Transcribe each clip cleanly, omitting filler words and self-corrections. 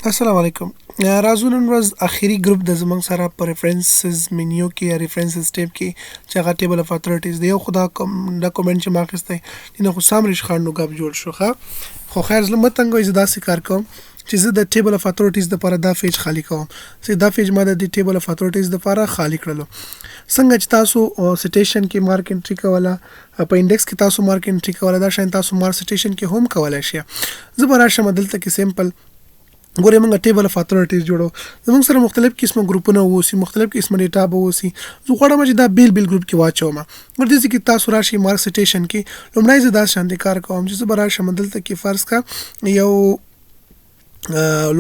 السلام علیکم. راځو نن ورځ اخري ګروپ د زمونږ سره په ریفرنسز منیو کې یا ریفرنسز ټیب کې چې هغه ټیبل اف اتھورټیز دی. یو خو دا ډاکومنټ چې ما اخیستی نه خو سامریش خان نو ګپ جوړ شو ښه خو خیر زه مه تنګوئ. زه داسې کار کوم چې زه د ټیبل اف اتھورټیز دپاره دا پیج خالي کوم چې دا پیج ما د دې ټیبل اف اتھورټیز دپاره خالي کړلو. څنګه چې تاسو سټیشن کې مارک انټری کوله په انډیکس کې تاسو مارک انټری کوله دا شین تاسو مارک سټیشن کې هم کولای شئ. زه به راشم دلته کې سیمپل ګورې موږ ټیبل اف اتھورټیز جوړو. زموږ سره مختلف قسمه ګروپونه ووسي مختلف قسمه ډیټا به ووسي. زه غواړم چې دا بیل ګروپ کې واچوم. ورته کې تاسو راشي مارک سټیشن کې لومړی زه دا شاندې کار کوم چې زه به راشم دلته کې فرض کا یو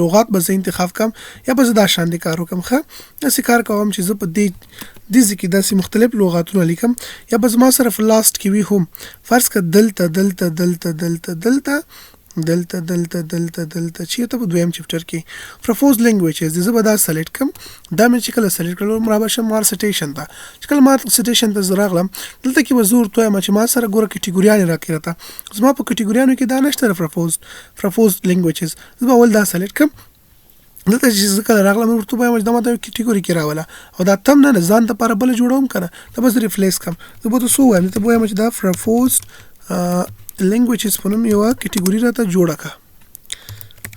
لغات به زه انتخاب کوم یا به زه دا شاندې کار وکم. ښه داسې کار کوم چې زه په دې کې داسې مختلف لغاتونه لیکم یا به زما سره په لاست کې وي هم فرض کا دلته دلته دلته دلته دلته دلته دلته دلته دلته چې ته په دویم چپټر کې پروپوز لینګویجز زه به دا سلیکټ کم. دا مې چې کله سلیکټ کړل را به شم مار سټیشن ته. چې کله مار سټیشن ته زه راغلم دلته کې به زور تویم چې ما سره ګوره کټګوریانې راکړې راته زما په کټګوریانو کې دا نشته پروپوز لینګویجز. زه به اول دا سلیکټ کم. دلته چې زه کله راغلم ورته وایم چې دا ماته کټګوري کې راوله او دا تم نه ځان ته لپاره بل جوړوم کنه دا بس ریپلیس کم. زه به تاسو وایم ته وایم چې دا پروپوز لینګویجز په نوم یو کټګوري راته جوړه کړه.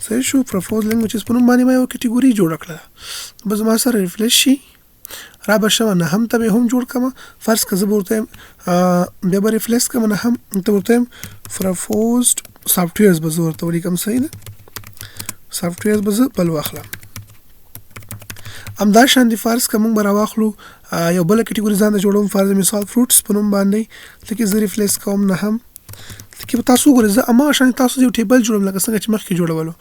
صحیح شو. پروپوز لینګویجز په نوم باندې ما یو کټګوري جوړه کړه. بس ما سره ریفریش شي را به شم نه هم ته به هم جوړ کړم. فرض که زه به ورته بیا به ریفریش کړم نه هم ته ورته پروپوز سافټویرز به زه ورته ولیکم. صحیح ده. سافټویرز به زه بل واخلم. همدا شان دي فرض که موږ به راواخلو یو بله کټګوري ځان ته جوړوم فرض مثال فروټس په نوم باندې لکه زه ریفریش کوم نه هم کې تاسو ګورئ زه اما شان تاسو یو ټیبل جوړوم لکه څنګه چې مخکې جوړولو.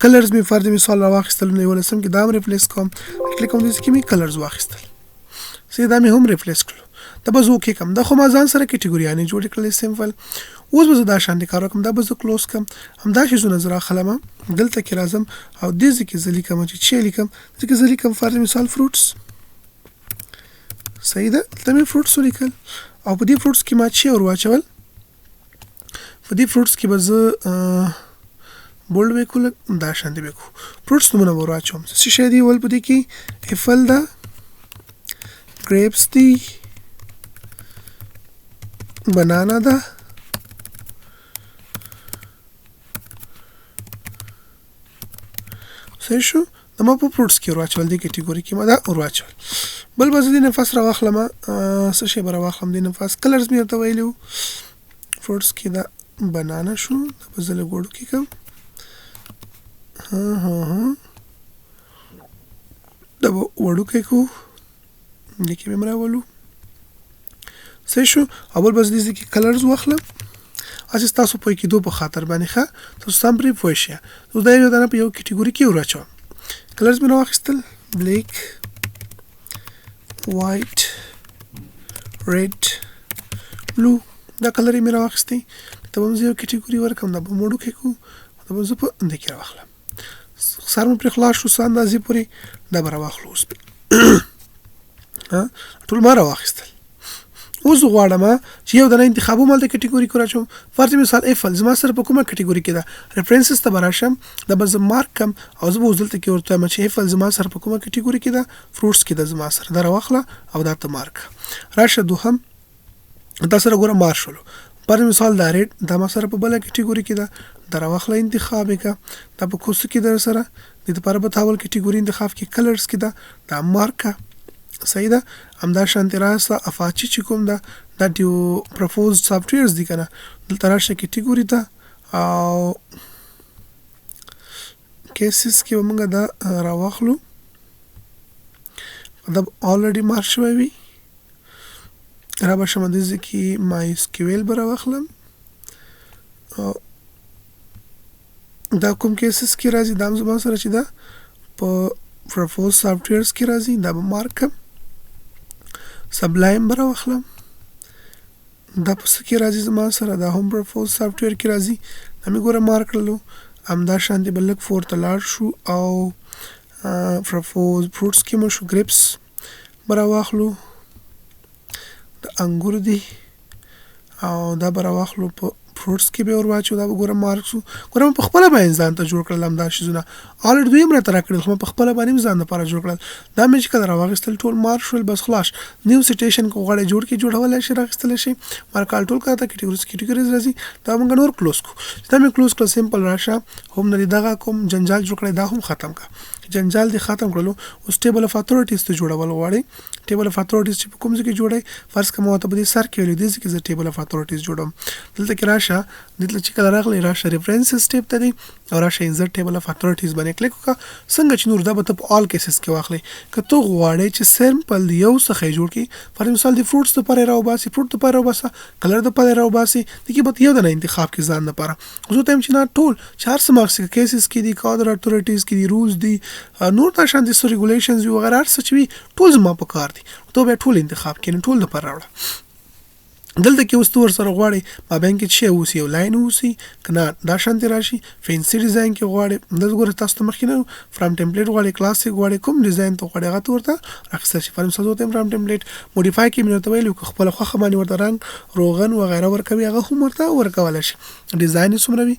کلرز می فرض مثال راواخیستل نو ولسم کې دا ریپلیس کوم کلیک کوم چې می کلرز واخیستل سي دا می هم ریپلیس کړو. دا به زه اوکې کوم. دا خو ما ځان سره کټګوریانې جوړې کړلې سیمپل. اوس به زه دا شان کار وکړم. دا به زه کلوز کړم. همدا شیزونه زه راخلم دلته کې راځم او دې ځکه زه لیکم چې لیکم ځکه زه لیکم فرض مثال فروټس. صحیح ده. ته می فروټس ولیکل او په دې فروټس کې ما چې ور واچول په دې فروټس کې به زه بولډ وکول دا شان دی وکړو. فروټس نومونه به واچوم څه شی دی ول په دې کې ایپل ده ګریپس دي بنانا ده صحیح شو. د ما په فروټس کې واچول دي کټګوري کې ما دا واچول. بل به زه دې نفس راواخلم څه شی به راواخلم دې نفس کلرز مې ورته ویلو فروټس کې دا بنانا شو. دا به زه لږ وړوکی کړم. دا به وړوکی کړو دې کې مې راولو. صحیح شو. اول به زه دې کې کلرز واخلم چې تاسو پوه کېدو په خاطر باندې ښه تاسو سم پرې پوه شئ. اوس دا یو دانه په یو کټګوري کې واچوم. کلرز مې راواخیستل بلیک وایټ ریډ بلو دا کلر یې مې راواخیستی. ته به زه یو کټګوري ورکړم دا به مې وړوکی کړو دا به زه په دې کې راواخلم. سر مې پرې خلاص شو څه اندازې پورې دا به راواخلو. اوس ټول ما راواخیستل. اوس غواړم چې یو دانه انتخابوم هلته کټګوري کې راچوم. فرض مثال ایپل زما سره په کومه کټګوري کې ده ریفرنسز ته به راشم دا به زه مارک کم او زه به اوس دلته کې ورته وایم چې ایپل زما سره په کومه کټګوري کې ده فروټس کې ده زما سره دا راواخله او دا ته مارک راشه. دوهم دا سره ګوره مار شولو. پر مثال دا ریډ دا ما سره په بله کټګوري کې ده دا راواخله انتخاب یې کړه. دا په کوڅه کې در سره د دپاره به تاول کټګوري انتخاب کې کلرز کې ده دا مارک صحیح ده. همدا شانتې راسته افاچي چې کوم ده دا ډیو پروپوز سافټویرز دي که نه دلته راشه کټګوري ته او کیسز کې به موږ دا راواخلو. دا آلریډي مارک شوی وي. را به شم دې ځای کې مای اسکیویل به راواخلم دا کوم کیسز کې راځي دا هم زما سره چې دا په پروپوز سافټویرز کې راځي دا به مارک کړم. سبلایم به راواخلم دا په څه کې راځي زما سره دا هم پروپوز سافټویر کې راځي دا مې ګوره مارک کړلو. همدا شانتې به لږ فور ته لاړ شو او پروپوز فروټس کې مو شو ګریپس به راواخلو د انګور دي او دا به راواخلو په فروټس کې به ور واچو دا وګورم مارکس ګورم په خپل باندې ځان ته جوړ کړل دا شیزونه الریډي دوی مر تر کړل خو په خپل باندې ځان لپاره جوړ کړل دا مې چې کله راوغستل ټول مارک شول بس خلاص نیو سټیشن کو غړې جوړ کې جوړول شي راغستل شي مارکال ټول کاته کټګوریز راځي دا موږ نور کلوز کو دا مې کلوز کړ سمپل راشه هم نه دغه کوم جنجال جوړ کړی دا هم ختم کا جنجال دي ختم کړلو اوس ټیبل اف اتھورټیز ته جوړول غواړي ټیبل اف اتھورټیز چې کوم ځای کې جوړي فرض کوم ته په سر کې ولې دي چې زه ټیبل اف اتھورټیز جوړم دلته کې راشه دلته چې کله راغلی راشه ریفرنسز ټیب ته دی او راشه انسرټ ټیبل اف اتھورټیز باندې کلیک وکړه څنګه چې نور دا به په آل کیسز کې واخلي که ته غواړې چې سمپل یو څه جوړ کی فار مثال دی فروټس ته پاره راو باسي فروټ ته پاره راو باسه کلر ته پاره راو باسي د کې به یو د انتخاب کې ځان لپاره زه ته چې نه ټول 400 مارکس کیسز کې دي کادر اتھورټیز کې دي رولز دي نور تا شان دي ریګولیشنز وغیرہ هر څه وي ټول زما په کار دي ته به ټول انتخاب کړي ټول د پر راوړه دلته کې اوس تور سره غواړي ما بانک کې شی اوسي او لاین اوسي کنه دا شانتي راشي فینسي ډیزاین کې غواړي دلته ګوره تاسو ته مخکینه فرام ټمپلیټ غواړي کلاسیک غواړي کوم ډیزاین ته غواړي هغه ورته راخصه شي فرام سازو ته فرام ټمپلیټ موډیفای کې مې ورته ویلو خپل خوخه باندې ورته رنگ روغن وغیرہ ورکوي هغه هم ورته ورکول شي ډیزاین څومره وي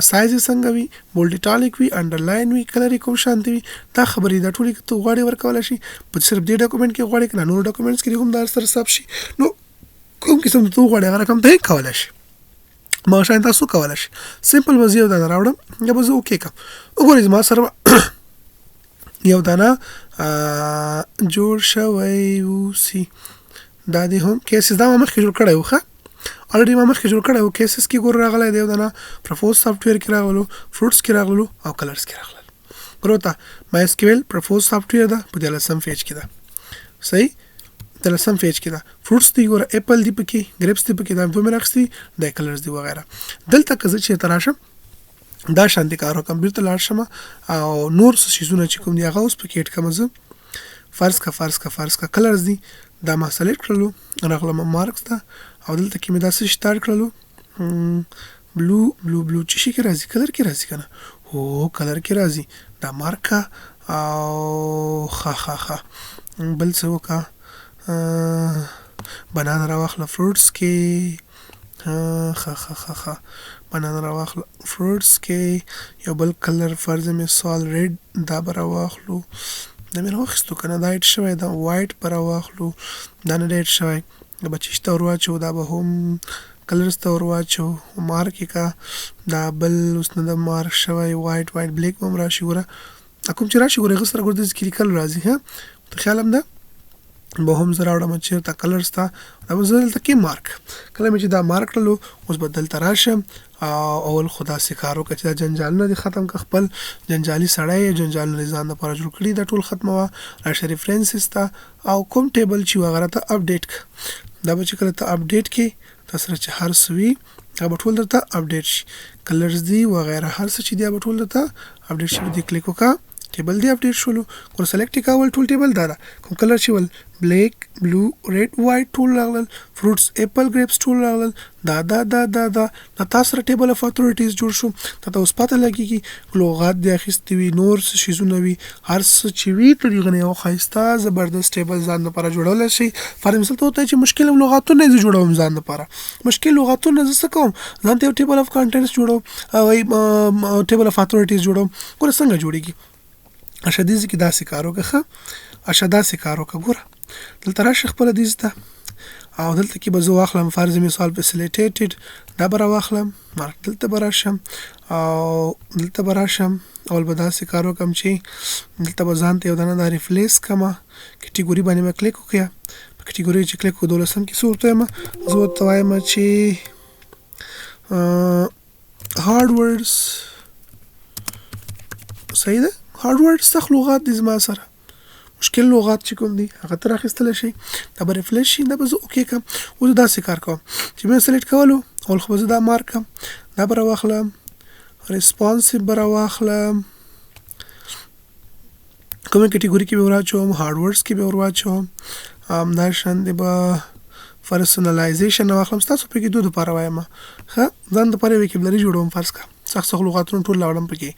سایز څنګه وي بولډ ایټالیک وي انډرلاین وي کلر کوم شانتي وي دا خبرې دا ټولې ته غواړي ورکول شي په صرف دې ډاکومېنټ کې غواړي کنه نور ډاکومېنټس کې هم دا سره حساب شي نو کوم قسم ته غواړي هغه رقم ته کولای شي ما شاین تاسو کولای شي سمپل وزیو دا راوړم یا به زه اوکې کوم وګورئ ما سره یو دانه جوړ شوی اوسي دا دې هم کیسز دا ما مخکې جوړ کړی و ښه الریډي ما مخکې جوړ کړی و کیسز کې ګور راغلی دی یو دانه پرپوز سافټویر کې راغلو فروټس کې راغلو او کلرز کې راغلل ګروته مای اس کیو ایل پرپوز سافټویر ده په 13 پیج کې ده صحیح 13 پیج کې ده فروټس دی ګوره اپل دی پکې گریپس دی پکې دا په مرخصي د کلرز دی وغیرہ دلته کزه چې تراشم دا شانتي کارو کمپیوټر لاړ شم او نور څه شیزونه چې کوم دی هغه اوس پکې اټ کوم زه فرض کا کلرز دی دا ما سلیکټ کړلو راغلم مارکس دا او دلته کې مې دا څه سٹارټ کړلو بلو چې شي کې راځي کلر کې راځي کنه هو کلر کې راځي دا مارکا او خا بل څه وکا بنانا راواخله فروټس کې خا بنانا راواخله فروټس کې یو بل کلر فرض مثال ریډ دا راواخلو دا مې راوخستو کنه دا ایټ شوی دا وایټ پر راواخلو دا نه ډیټ شوی د بچشته ورواچو دا به هم کلرز ته ورواچو مارک کا دا بل اوس نه د مارک شوی وایټ بلیک هم راشي ګوره کوم چې راشي ګوره غسر ګورد کې لیکل راځي ها ته خیال هم ده به هم زه راوړم چېرته کلرز ته دا به زه دلته کې مارک کله مې چې دا مارک کړلو اوس به دلته راشم اول خو داسې کار وکړه چې دا جنجالونه دې ختم کړه خپل جنجالي سړی جنجالونه دې ځان دپاره جوړ کړي دا ټول ختموه راشه ریفرنسز ته او کوم ټیبل چې وغیره ته اپډیټ کړه دا به چې کله ته اپډیټ کې تا سره چې هر څه وي هغه به ټول درته اپډیټ شي کلرز دي وغیره هر څه چې دی به ټول درته اپډیټ شي دې کلیک وکړه ټیبل دی اپډیټ شولو ور سلیکټ کول ټول ټیبل دا کوم کلر چې ول بلیک بلو ریډ وایټ ټول راغلل فروټس اپل گریپس ټول راغلل دا تاسو سره ټیبل اف اتھورټیز جوړ شو ته اوس پته لګیږي لغات د اخیستي وي نور څه شیزونه وي هر څه چې وي طریقه نه یو خایسته زبردست ټیبل ځان لپاره جوړول شي فار مثال ته چې مشکل لغاتونه نه جوړوم ځان لپاره مشکل لغاتونه زه کوم ځان ته ټیبل اف کانټینټس جوړوم او ټیبل اف اتھورټیز جوړوم ګوره څنګه جوړیږي اشه دې کې داسې کارو که اشه داسې کارو که ګوره دلته راشه خپل دې زده او دلته کې به زه واخلم فرض مثال فیسیلیټیټډ دا به راواخلم مارک دلته به راشم او دلته به راشم اول به داسې کار وکړم چې دلته به ځان ته یو دانه دا ریفلیس کړمه کټګوري باندې به کلیک وکړم په کټګوري چې کلیک وکړو 12 کې څه ورته وایم زه ورته وایم چې هارډ ورډز صحیح ده هارډ ورډ سخت لغات دي زما سره مشکل لغات چې کوم دي هغه تر اخیستل شي دا به ریفریش شي دا به زه اوکې کوم اوس داسې کار کوم چې مې سلیکټ کولو اول خو زه دا مارک کوم دا به راواخلم ریسپانسیو به راواخلم کومه کټګوري کې به ورواچوم هارډ ورډز کې به ورواچوم دا شاندې به پرسونالایزیشن واخلم تاسو پکې دوه لپاره وایم ښه ځان د پاره وکیبلري جوړوم فرض کا سخت لغاتونه ټول لاړم پکې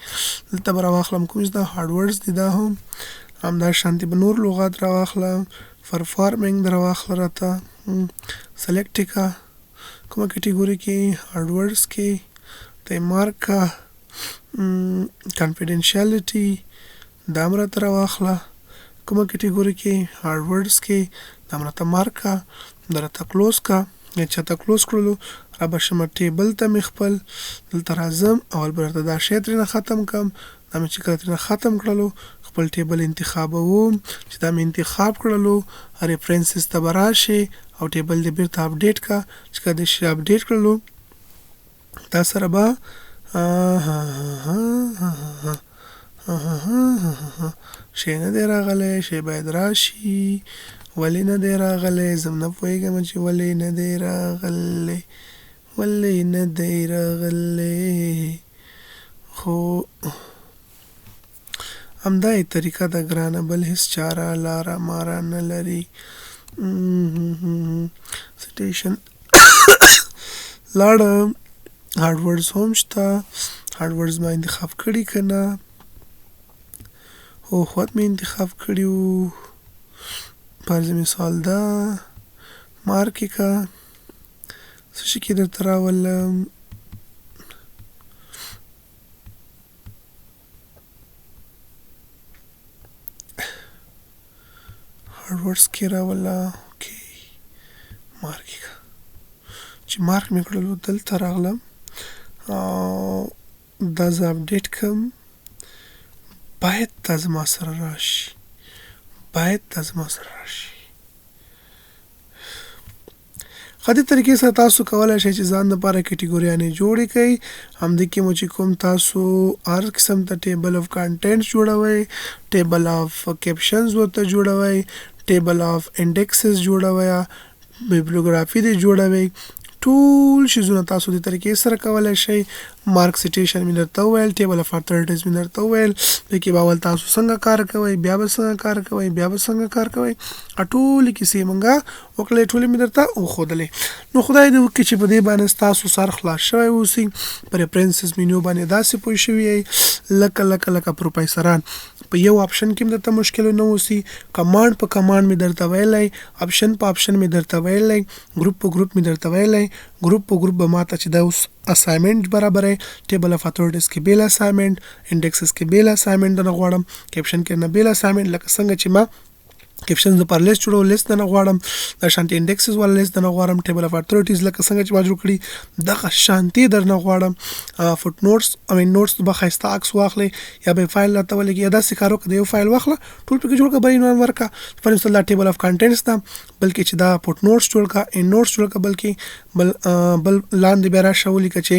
دلته به راواخلم کوم دا هارډ ورډز دي دا هم دا شانتي به نور لغات راواخلم پرفارمینګ راواخله راته سلیکټ کا کومه کټګوري کې هارډورډز کې ته مارک کا کانفیډنشیالټي دا هم راته راواخله کومه کټګوري کې هارډورډز کې دا هم راته مارک کا دا راته کلوز کا یا چاته کلوز کړلو را به شمه ټیبل ته مې خپل دلته راځم اول به راته دا شی ترېنه ختم کړم دا مې چې کله ترېنه ختم کړلو خپل ټیبل انتخابوم چې دا مې انتخاب کړلو ریفرنسز ته به راشي او ټیبل دې بیرته اپډیټ کا چې کله دې شی اپډیټ کړلو دا سره به شی نه دی راغلی شی باید راشي ولې نه دی راغلی زه نه پوهېږم چې ولې نه دی راغلی خو همدا یې طریقه ده ګرانه بل هېڅ چاره لاره ماره نه لري سټیشن لاړم هارډورډز هم شته هارډورډز ما انتخاب کړي که نه هو خود مې انتخاب کړي وو فرض مثال ده مارک یې که څه شي کې درته راولم هارډورډز کې راوله اوکې مارک یې که چې مارک مې کړلو دلته راغلم دا زه اپډیټ کړم باید دا زما سره راشي ښه دې طریقې سره تاسو کولی شئ چې ځان دپاره کټګوریانې جوړې کړئ همدې کې مو چې کوم تاسو هر قسم ته ټیبل اف کانټینټ جوړوئ ټیبل اف کیپشنز ورته جوړوئ ټیبل اف انډیکسز جوړوئ بیبلیوګرافي دې جوړوئ ټول شیزونه تاسو دې طریقې سره کولی شئ مارک سټیشن مې درته وویل ټیبل اف اتھارټیز مې درته وویل دې کې به اول تاسو څنګه کار کوئ بیا به څنګه کار کوئ ټولې کیسې مونږه وکړلې ټولې مې درته وښودلې نو خدای دې وکړي چې په دې باندې ستاسو سر خلاص شوی اوسي په ریفرنسز مینیو باندې داسې پوه شوي یئ لکه پروفیسران په یو آپشن کې هم درته مشکل نه اوسي کمانډ په کمانډ مې درته ویلی آپشن په آپشن مې درته ویلی ګروپ په ګروپ مې درته ویلی ګروپ په ګروپ به ماته چې دا اوس اسایمنټ برابرې ټیبل اف اتھارټیز کې بیل اسایمنټ انډیکسز کې بیل اسایمنټ نه غواړم کیپشن کې نه بیل اسایمنټ لکه څنګه چې ما کیپشن د پر لیست جوړو لیست نه غواړم د شانتي انډیکسز ول لیست نه غواړم ټیبل اف اتھارټیز لکه څنګه چې ما جوړ کړی دغه شانتي در نه غواړم فوټ نوټس نوټس به خایسته عکس واخلې یا به فایل راته ولګي یا داسې کار وکړه یو فایل واخله ټول پکې جوړ کړه بل عنوان ورکړه فار مثال دا ټیبل اف کانټینټس ده بلکې چې دا فوټ نوټس جوړ کړه ان نوټس جوړ کړه بلکې بل لاندې بیا راشه ولیکه چې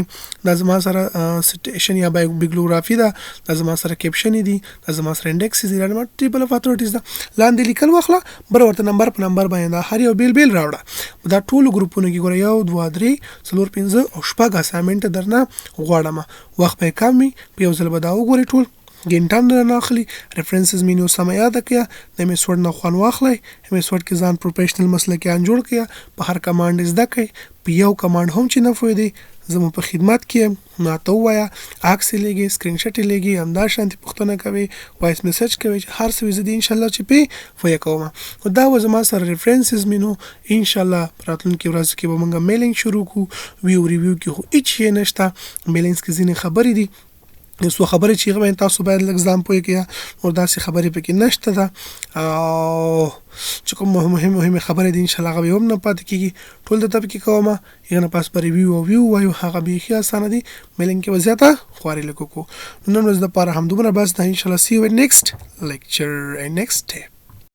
دا زما سره سټیشن یا بیبلیوګرافي ده دا زما سره کیپشن دي دا زما سره انډیکسز دي دا ټیبل اف اتھارټیز ده لاندې لیکل واخله بر ورته نمبر په نمبر باندې هر یو بیل راوړه دا ټول ګروپونه کې ګوره 1 2 3 4 5 او شپږ اسایمنټ درنه غواړم وخت به کم وي په یو ځل به دا وګورئ ټول ګینټام نه اخلي ریفرنسز مینیو سم یاد کړئ د میثود نه خوان واخلئ میثود کې ځان پروفیشنل مسلکیان جوړ کړئ په هر کمانډ زده کړئ په یو کمانډ هم چې نه فویدي زمو په خدمت کې ماته وایا عکس لګي سکرین شاټ لګي همدا شانتي پښتنه کوي وایس میسج کوي هر څه زدي ان شاء الله چې په فویا کوم او دا و زما سره ریفرنسز مینو ان شاء الله راتلونکي ورځ کې به موږ میلینګ شروع کو ویو ریویو کې هیڅ نشته میلینګز کې ځینې خبرې دي نو خبرې چې غوښتل تاسو باید لږ ځان پوي کړئ او داسې خبرې پکې نشته ده او چې کوم مهمه خبرې دي ان شاء الله غوښم نه پاتې کیږي ټول د تب کې کومه یغه پاس پر ریویو وایو هغه به خیا اسانه دي ملنګ کې وزیاته خواري لکو نن ورځ د پاره هم دومره بس ده ان شاء الله سی یو نیکست لیکچر and next step